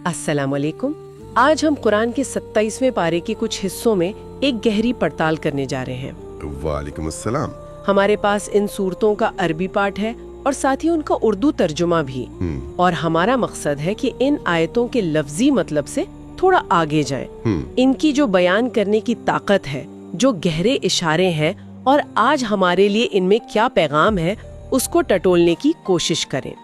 अस्सलाम वालेकुम। आज हम कुरान के 27वें पारे के कुछ हिस्सों में एक गहरी पड़ताल करने जा रहे हैं। वालेकुम अस्सलाम। हमारे पास इन सूरतों का अरबी पाठ है और साथ ही उनका उर्दू तर्जुमा भी। और हमारा मकसद है कि इन आयतों के लफ्जी मतलब से थोड़ा आगे जाएं। इनकी जो बयान करने की ताकत है, जो गहरे इशारे हैं और आज हमारे लिए इनमें क्या पैगाम है, उसको टटोलने की कोशिश करें।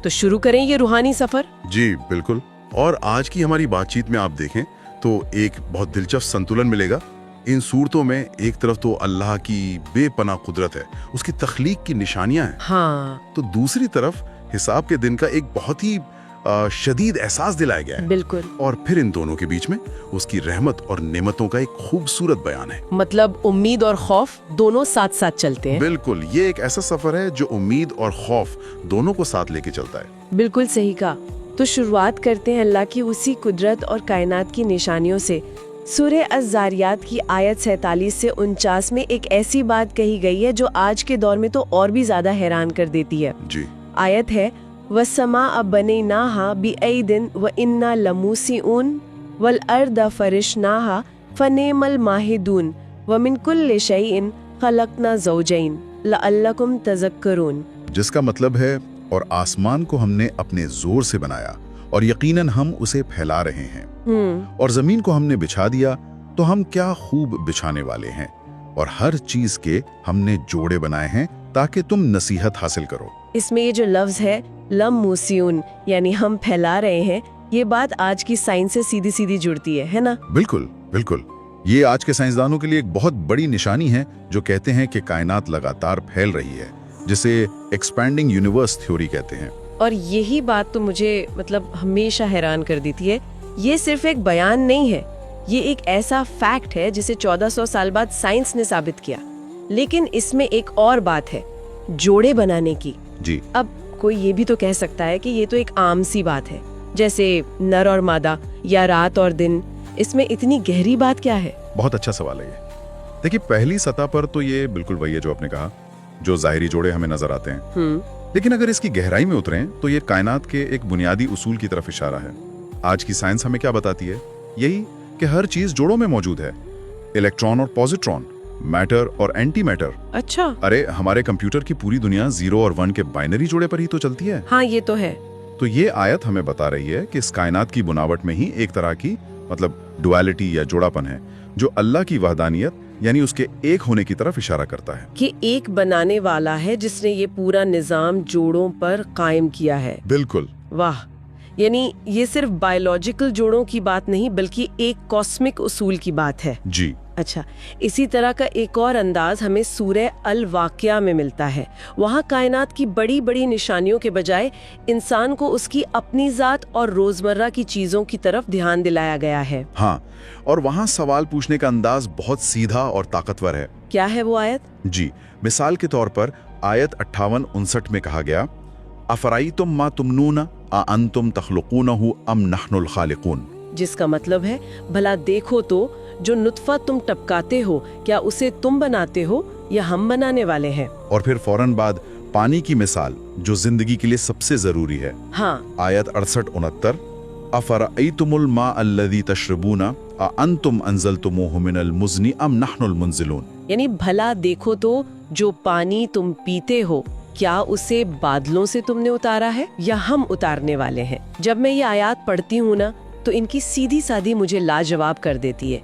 तो शुरू करें ये रूहानी सफर। जी बिल्कुल। और आज की हमारी बातचीत में आप देखें तो एक बहुत दिलचस्प संतुलन मिलेगा। इन सूरतों में एक तरफ तो अल्लाह की बेपनाह कुदरत है, उसकी तख्लीक की निशानियां हैं। हाँ, तो दूसरी तरफ हिसाब के दिन का एक बहुत ही शदीद एहसास दिलाया गया है। बिल्कुल। और फिर इन दोनों के बीच में उसकी रहमत और नेमतों का एक खूबसूरत बयान है। मतलब उम्मीद और खौफ दोनों साथ साथ चलते हैं। बिल्कुल, ये एक ऐसा सफर है जो उम्मीद और खौफ दोनों को साथ लेके चलता है। बिल्कुल सही कहा। तो शुरुआत करते हैं अल्लाह की उसी कुदरत और कायनात की निशानियों से। सूरह अज़-ज़ारियात की आयत 47 से 49 में एक ऐसी बात कही गई है जो आज के दौर में तो और भी ज्यादा हैरान कर देती है। जी। आयत है, वस्समा बनैनाहा बिअयदिन व इन्ना लमूसिऊन वल अर्द फरिशनाहा फनेमल माहिदून व मिन कुल्लि शैइन खलकना ज़ौजैन लअल्लकुम तज़क्करून। जिसका मतलब है, और आसमान को हमने अपने जोर से बनाया और यकीनन हम उसे फैला रहे हैं, और जमीन को हमने बिछा दिया तो हम क्या खूब बिछाने वाले हैं, और हर चीज के हमने जोड़े बनाए हैं ताकि तुम नसीहत हासिल करो। इसमें ये जो लफ्ज है लमूसिऊन, यानी हम फैला रहे हैं, ये बात आज की साइंस से सीधी सीधी जुड़ती है ना? बिल्कुल बिल्कुल। ये आज के साइंसदानों के लिए एक बहुत बड़ी निशानी है जो कहते हैं कि कायनात लगातार फैल रही है, जिसे एक्सपैंडिंग यूनिवर्स थ्योरी कहते हैं। और यही बात तो मुझे हमेशा हैरान कर देती है। ये सिर्फ एक बयान नहीं है, ये एक ऐसा फैक्ट है जिसे 1400 साल बाद साइंस ने साबित किया। लेकिन इसमें एक और बात है, जोड़े बनाने की। जी। अब कोई ये भी तो कह सकता है कि ये तो एक आम सी बात है, जैसे नर और मादा या रात और दिन। इसमें इतनी गहरी बात क्या है? बहुत अच्छा सवाल है ये। देखिए, पहली सतह पर तो ये बिल्कुल वही है जो आपने कहा, जो जाहिरी जोड़े हमें नजर आते हैं। लेकिन अगर इसकी गहराई में उतरें तो ये कायनात के एक बुनियादी उसूल की तरफ इशारा है। आज की साइंस हमें क्या बताती है? यही कि हर चीज जोड़ों में मौजूद है। इलेक्ट्रॉन और पॉजिट्रॉन, मैटर और एंटी मैटर। अच्छा। अरे, हमारे कंप्यूटर की पूरी दुनिया 0 और 1 के बाइनरी जोड़े पर ही तो चलती है। हाँ, ये तो है। तो ये आयत हमें बता रही है कि इस कायनात की बुनावट में ही एक तरह की डुअलिटी या जोड़ापन है, जो अल्लाह की वहदानियत यानी उसके एक होने की तरफ इशारा करता है। कि एक बनाने वाला है जिसने ये पूरा निजाम जोड़ों पर कायम किया है। बिल्कुल। वाह, यानी ये सिर्फ बायोलॉजिकल जोड़ों की बात नहीं बल्कि एक कॉस्मिक उसूल की बात है। जी। अच्छा, इसी तरह का एक और अंदाज हमें सूरह अल वाक़िया में मिलता है। वहाँ कायनात की बड़ी बड़ी निशानियों के बजाय इंसान को उसकी अपनी जात और रोजमर्रा की चीजों की तरफ ध्यान दिलाया गया है। हाँ, और वहाँ सवाल पूछने का अंदाज बहुत सीधा और ताकतवर है। क्या है वो आयत? जी, मिसाल के तौर पर आयत 58-59 में कहा गया, अफराइतुम मा तुमनून आ अंतुम तख्लुकूनहु अम नहनुल खालिकून। जिसका मतलब है, भला देखो तो जो नुत्फा तुम टपकाते हो, क्या उसे तुम बनाते हो या हम बनाने वाले हैं? और फिर फौरन बाद पानी की मिसाल, जो जिंदगी के लिए सबसे जरूरी है। हाँ। आयत 68-69, अफराइतुमुल मा अल्लज़ी तशरबूना आ अंतुम अंज़लतुमूहु मिनल मुज़नी अम नहनुल मुनज़िलून। यानी भला देखो तो जो पानी तुम पीते हो, क्या उसे बादलों से तुमने उतारा है या हम उतारने वाले हैं? जब मैं ये आयत पढ़ती हूँ ना, तो इनकी सीधी सादी मुझे लाजवाब कर देती है।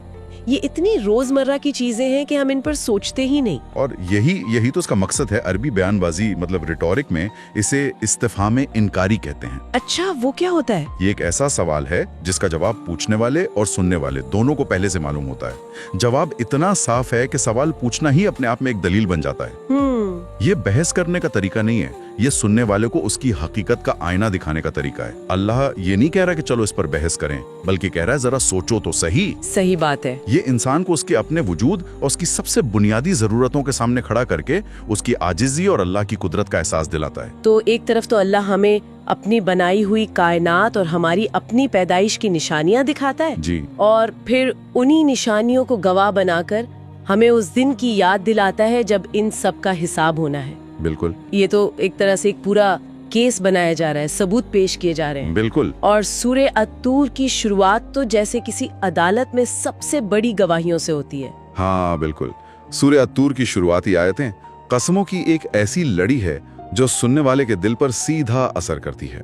ये इतनी रोजमर्रा की चीजें हैं कि हम इन पर सोचते ही नहीं। और यही तो उसका मकसद है। अरबी बयानबाजी रिटोरिक में इसे इस्तिफहाम इनकारी कहते हैं। अच्छा, वो क्या होता है? ये एक ऐसा सवाल है जिसका जवाब पूछने वाले और सुनने वाले दोनों को पहले से मालूम होता है। जवाब इतना साफ है कि सवाल पूछना ही अपने आप में एक दलील बन जाता है। ये बहस करने का तरीका नहीं है, ये सुनने वाले को उसकी हकीकत का आईना दिखाने का तरीका है। अल्लाह ये नहीं कह रहा कि चलो इस पर बहस करें, बल्कि कह रहा है जरा सोचो तो सही। सही बात है। ये इंसान को उसके अपने वजूद और उसकी सबसे बुनियादी जरूरतों के सामने खड़ा करके उसकी आजिज़ी और अल्लाह की कुदरत का एहसास दिलाता है। तो एक तरफ तो अल्लाह हमें अपनी बनाई हुई कायनात और हमारी अपनी पैदाइश की निशानियां दिखाता है जी, और फिर उन्हीं निशानियों को गवाह बनाकर हमें उस दिन की याद दिलाता है जब इन सब का हिसाब होना है। बिल्कुल। ये तो एक तरह से एक पूरा کیس بنایا جا رہا ہے، ثبوت پیش کیے جا رہے ہیں. بالکل. اور سورہ الطور کی شروعات تو جیسے کسی عدالت میں سب سے بڑی گواہیوں سے ہوتی ہے. ہاں بالکل. سورہ الطور کی شروعاتی آیتیں قسموں کی ایک ایسی لڑی ہے جو سننے والے کے دل پر سیدھا اثر کرتی ہے.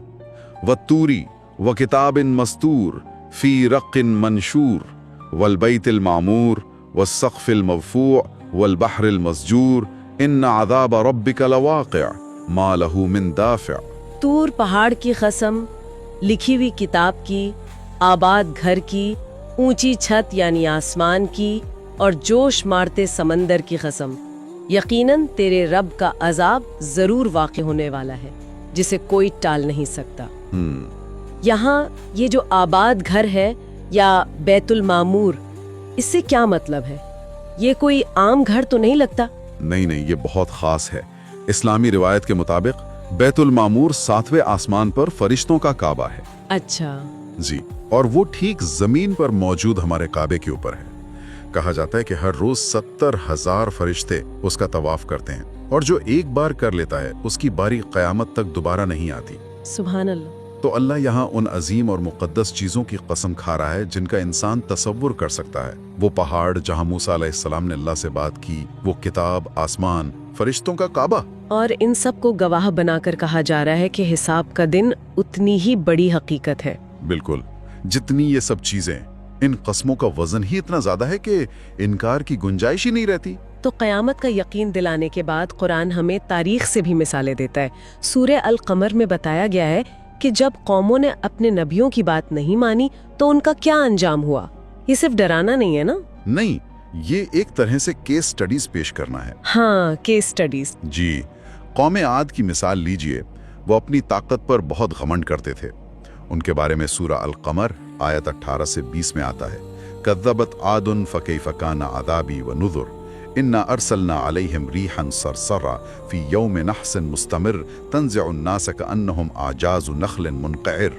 والطوری وکتاب مستور فی رق منشور والبیت المعمور والسقف المرفوع والبحر المسجور ان عذاب ربک لواقع ما له من دافع. طور پہاڑ کی قسم، لکھی ہوئی کتاب کی، آباد گھر کی، اونچی چھت یعنی آسمان کی، اور جوش مارتے سمندر کی قسم. یقیناً تیرے رب کا عذاب ضرور واقع ہونے والا ہے جسے کوئی ٹال نہیں سکتا. یہاں یہ جو آباد گھر ہے یا بیت المعمور، اس سے کیا مطلب ہے؟ یہ کوئی عام گھر تو نہیں لگتا؟ نہیں، یہ بہت خاص ہے. اسلامی روایت کے مطابق بیت المعمور 7ویں آسمان پر فرشتوں کا کعبہ ہے. اچھا جی، اور وہ ٹھیک زمین پر موجود ہمارے کعبے کے اوپر ہے. کہا جاتا ہے کہ ہر روز 70,000 فرشتے اس کا طواف کرتے ہیں، اور جو ایک بار کر لیتا ہے اس کی باری قیامت تک دوبارہ نہیں آتی. سبحان اللہ. تو اللہ یہاں ان عظیم اور مقدس چیزوں کی قسم کھا رہا ہے جن کا انسان تصور کر سکتا ہے. وہ پہاڑ جہاں موسیٰ علیہ السلام نے اللہ سے بات کی، وہ کتاب، آسمان، فرشتوں کا کعبہ. اور ان سب کو گواہ بنا کر کہا جا رہا ہے کہ حساب کا دن اتنی ہی بڑی حقیقت ہے. بالکل. جتنی یہ سب چیزیں، ان قسموں کا وزن ہی اتنا زیادہ ہے کہ انکار کی گنجائش ہی نہیں رہتی. تو قیامت کا یقین دلانے کے بعد قرآن ہمیں تاریخ سے بھی مثالیں دیتا ہے. سورہ القمر میں بتایا گیا ہے کہ جب قوموں نے اپنے نبیوں کی بات نہیں مانی تو ان کا کیا انجام ہوا. یہ صرف ڈرانا نہیں ہے نا؟ نہیں، یہ ایک طرح سے کیس سٹڈیز پیش کرنا ہے. ہاں، کیس سٹڈیز. جی، قوم عاد کی مثال لیجئے. وہ اپنی طاقت پر بہت گھمنڈ کرتے تھے. ان کے بارے میں سورہ القمر آیت 18 سے 20 میں آتا ہے: کذبت عاد فکیف کان عذابی ونذر انا ارسلنا علیہم ریحا صرصرا فی یوم نحس مستمر تنزع الناس کانہم اعجاز نخل منقعر.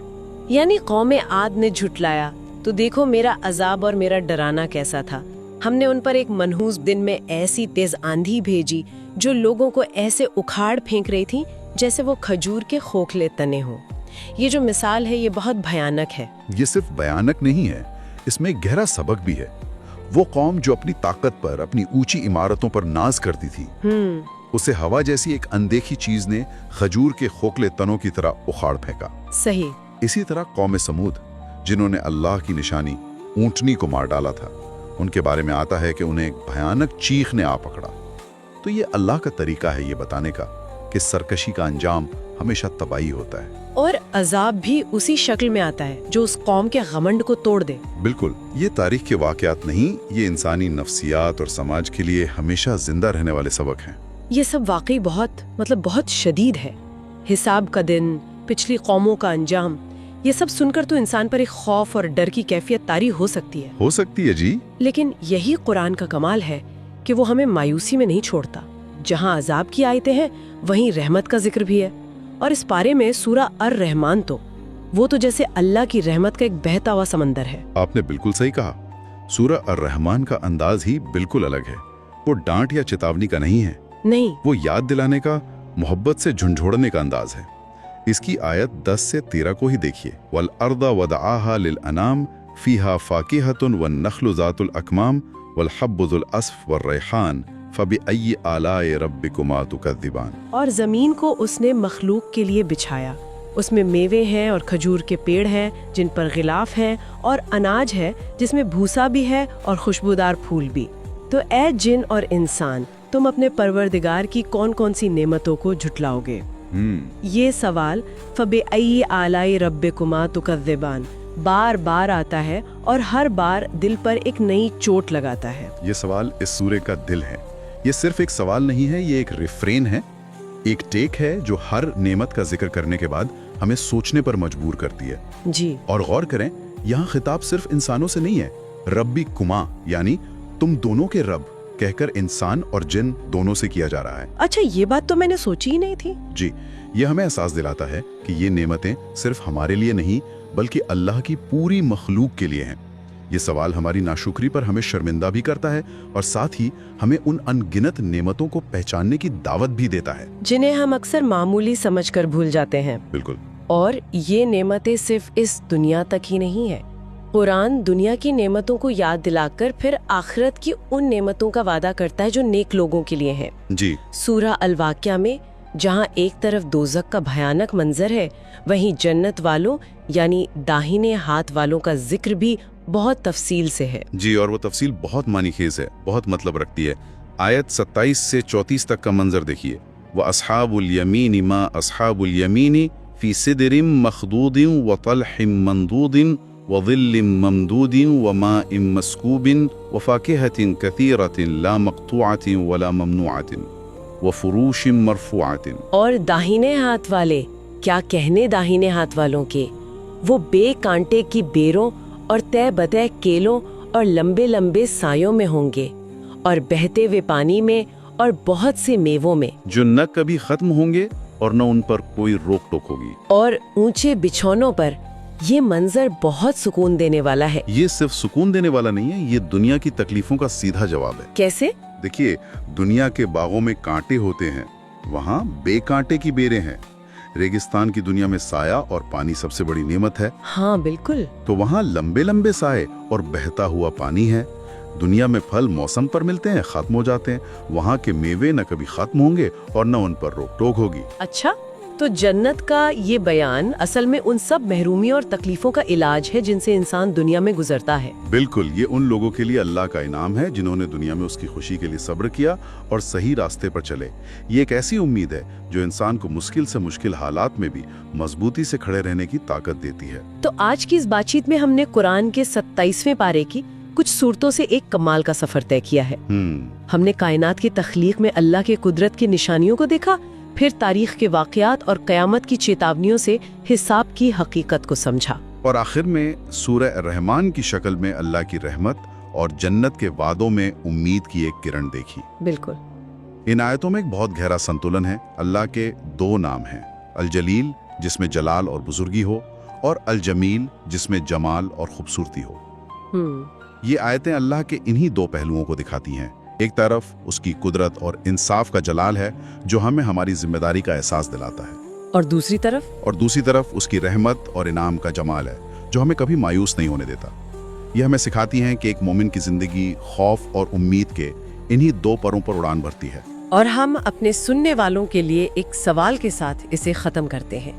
یعنی قوم عاد نے جھٹلایا تو دیکھو میرا عذاب اور میرا ڈرانا کیسا تھا. ہم نے ان پر ایک منحوس دن میں ایسی تیز آندھی بھیجی جو لوگوں کو ایسے اکھاڑ پھینک رہی تھی جیسے وہ کھجور کے کھوکھلے تنے ہوں. یہ جو مثال ہے یہ بہت بھیانک ہے. یہ صرف بھیانک نہیں ہے، اس میں گہرا سبق بھی ہے. وہ قوم جو اپنی طاقت پر، اپنی اونچی عمارتوں پر ناز کرتی تھی، اسے ہوا جیسی ایک اندیکھی چیز نے کھجور کے کھوکھلے تنوں کی طرح اکھاڑ پھینکا. صحیح. اسی طرح قوم سمود، جنہوں نے اللہ کی نشانی اونٹنی کو مار ڈالا تھا، ان کے بارے میں آتا ہے کہ انہیں ایک بھیانک چیخ نے آ پکڑا. تو یہ اللہ کا طریقہ ہے یہ بتانے کا کہ سرکشی کا انجام ہمیشہ تباہی ہوتا ہے، اور عذاب بھی اسی شکل میں آتا ہے جو اس قوم کے غمنڈ کو توڑ دے. بالکل. یہ تاریخ کے واقعات نہیں، یہ انسانی نفسیات اور سماج کے لیے ہمیشہ زندہ رہنے والے سبق ہیں. یہ سب واقعی بہت شدید ہے. حساب کا دن، پچھلی قوموں کا انجام، یہ سب سن کر تو انسان پر ایک خوف اور ڈر کی کیفیت طاری ہو سکتی ہے. جی. لیکن یہی قرآن کا کمال ہے کہ وہ ہمیں مایوسی میں نہیں چھوڑتا. جہاں عذاب کی آیتیں ہیں وہیں رحمت کا ذکر بھی ہے. اور اس پارے میں سورہ الرحمن وہ تو جیسے اللہ کی رحمت کا ایک بہتا ہوا سمندر ہے. آپ نے بالکل صحیح کہا. سورہ الرحمن کا انداز ہی بالکل الگ ہے. وہ ڈانٹ یا چیتاونی کا نہیں ہے. نہیں، وہ یاد دلانے کا، محبت سے جھنجھوڑنے کا انداز ہے. اس کی آیت 10 سے 13 کو ہی دیکھیے. وَالْأَرْضَ وَدَعَاهَا لِلْأَنَامِ فِيهَا فَاكِهَةٌ وَالنَّخْلُ ذَاتُ الْأَكْمَامِ وَالْحَبُّ ذُو الْعَصْفِ وَالرَّيْحَانُ فَبِأَيِّ آلَاءِ رَبِّكُمَا تُكَذِّبَانِ. اور زمین کو اس نے مخلوق کے لیے بچھایا. اس میں میوے ہیں اور کھجور کے پیڑ ہیں جن پر غلاف ہے، اور اناج ہے جس میں بھوسا بھی ہے اور خوشبودار پھول بھی. تو اے جن اور انسان، تم اپنے پروردگار کی کون کون سی نعمتوں کو جھٹلاؤ گے؟ یہ سوال فَبِأَيِّ آلَاءِ رَبِّكُمَا تُكَذِّبَانِ بار بار آتا ہے اور ہر بار دل پر ایک نئی چوٹ لگاتا ہے. یہ سوال اس سورے کا دل ہے. یہ صرف ایک سوال نہیں ہے، یہ ایک ریفرین ہے، ایک ٹیک ہے جو ہر نعمت کا ذکر کرنے کے بعد ہمیں سوچنے پر مجبور کرتی ہے. جی. اور غور کریں، یہاں خطاب صرف انسانوں سے نہیں ہے. ربی کما یعنی تم دونوں کے رب کہہ کر انسان اور جن دونوں سے کیا جا رہا ہے. اچھا، یہ بات تو میں نے سوچی ہی نہیں تھی. جی، یہ ہمیں احساس دلاتا ہے کہ یہ نعمتیں صرف ہمارے لیے نہیں بلکہ اللہ کی پوری مخلوق کے لیے ہیں. ये सवाल हमारी नाशुक्री पर हमें शर्मिंदा भी करता है और साथ ही हमें उन अनगिनत नेमतों को पहचानने की दावत भी देता है जिन्हें हम अक्सर मामूली समझकर भूल जाते हैं। बिल्कुल। और ये नेमतें सिर्फ इस दुनिया तक ही नहीं है। कुरान दुनिया की नेमतों को याद दिलाकर फिर आखिरत की उन नेमतों का वादा करता है जो नेक लोगों के लिए हैं। जी। सूरा अल-वाक़िया में जहाँ एक तरफ दोज़ख का भयानक मंजर है, वहीं जन्नत वालों यानी दाहिने हाथ वालों का जिक्र भी बहुत तफसील से है। जी, और वो तफसील बहुत मानीखेज है, बहुत मतलब रखती है। आयत 27 से 34 तक का मंजर देखिए। व अस्हाबुल यमीन मा अस्हाबुल यमीन फी सिदरिम मखदूदिन व तलहिम मंदूदिन व ज़िल्लिम ममदूदिन व माइन मस्कूबिन व फाकिहतिन कसीरतिन ला मक़तूअतिन वला ममनूअतिन व फुरूशिम मरफूअतिन। और दाहिने हाथ वाले, क्या कहने दाहिने हाथ वालों के, वो बेकांटे की बेरों और तय बतय केलों और लंबे लंबे सायों में होंगे और बहते हुए पानी में और बहुत से मेवों में, जो न कभी खत्म होंगे और न उन पर कोई रोक टोक होगी। और ऊंचे बिछौनों पर। ये मंजर बहुत सुकून देने वाला है। ये सिर्फ सुकून देने वाला नहीं है, ये दुनिया की तकलीफों का सीधा जवाब है। कैसे? देखिए, दुनिया के बागों में कांटे होते हैं, वहाँ बेकांटे की बेरें हैं। रेगिस्तान की दुनिया में साया और पानी सबसे बड़ी नेमत है। हाँ बिल्कुल। तो वहाँ लंबे लंबे साए और बहता हुआ पानी है। दुनिया में फल मौसम पर मिलते हैं, खत्म हो जाते हैं। वहाँ के मेवे न कभी खत्म होंगे और न उन पर रोक टोक होगी। अच्छा, तो जन्नत का ये बयान असल में उन सब महरूमी और तकलीफों का इलाज है जिनसे इंसान दुनिया में गुजरता है। बिल्कुल, ये उन लोगों के लिए अल्लाह का इनाम है जिन्होंने दुनिया में उसकी खुशी के लिए सब्र किया और सही रास्ते पर चले। ये एक ऐसी उम्मीद है जो इंसान को मुश्किल से मुश्किल हालात में भी मजबूती से खड़े रहने की ताकत देती है। तो आज की इस बातचीत में हमने कुरान के 27वें पारे की कुछ सूरतों से एक कमाल का सफर तय किया है। हमने कायनात की तख्लीक में अल्लाह के कुदरत की निशानियों को देखा, फिर तारीख के वाक़यात और क़यामत की चेतावनियों से हिसाब की हकीकत को समझा, और आखिर में सूरह रहमान की शक्ल में अल्लाह की रहमत और जन्नत के वादों में उम्मीद की एक किरण देखी। बिल्कुल। इन आयतों में एक बहुत गहरा संतुलन है। अल्लाह के दो नाम हैं, अल जलील जिसमें जलाल और बुजुर्गी हो, और अल जमील जिसमें जमाल और खूबसूरती हो। ये आयतें अल्लाह के इन्हीं दो पहलुओं को दिखाती हैं। एक तरफ उसकी कुदरत और इंसाफ का जलाल है जो हमें हमारी जिम्मेदारी का एहसास दिलाता है, और दूसरी तरफ उसकी रहमत और इनाम का जमाल है जो हमें कभी मायूस नहीं होने देता। यह हमें सिखाती है कि एक मोमिन की जिंदगी खौफ और उम्मीद के इन्हीं दो परों पर उड़ान भरती है। और हम अपने सुनने वालों के लिए एक सवाल के साथ इसे खत्म करते हैं।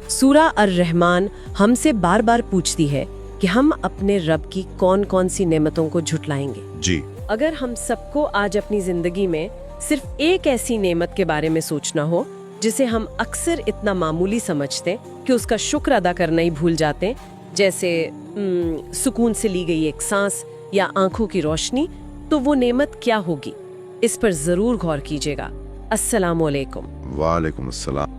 सूरा अर-रहमान हमसे बार बार पूछती है कि हम अपने रब की कौन कौन सी नेमतों को झुटलाएंगे। जी। अगर हम सबको आज अपनी जिंदगी में सिर्फ एक ऐसी नेमत के बारे में सोचना हो जिसे हम अक्सर इतना मामूली समझते कि उसका शुक्र अदा करना ही भूल जाते, जैसे सुकून से ली गई एक सांस या आंखों की रोशनी, तो वो नेमत क्या होगी? इस पर जरूर गौर कीजिएगा। अस्सलाम वालेकुम। वालेकुम अस्सलाम।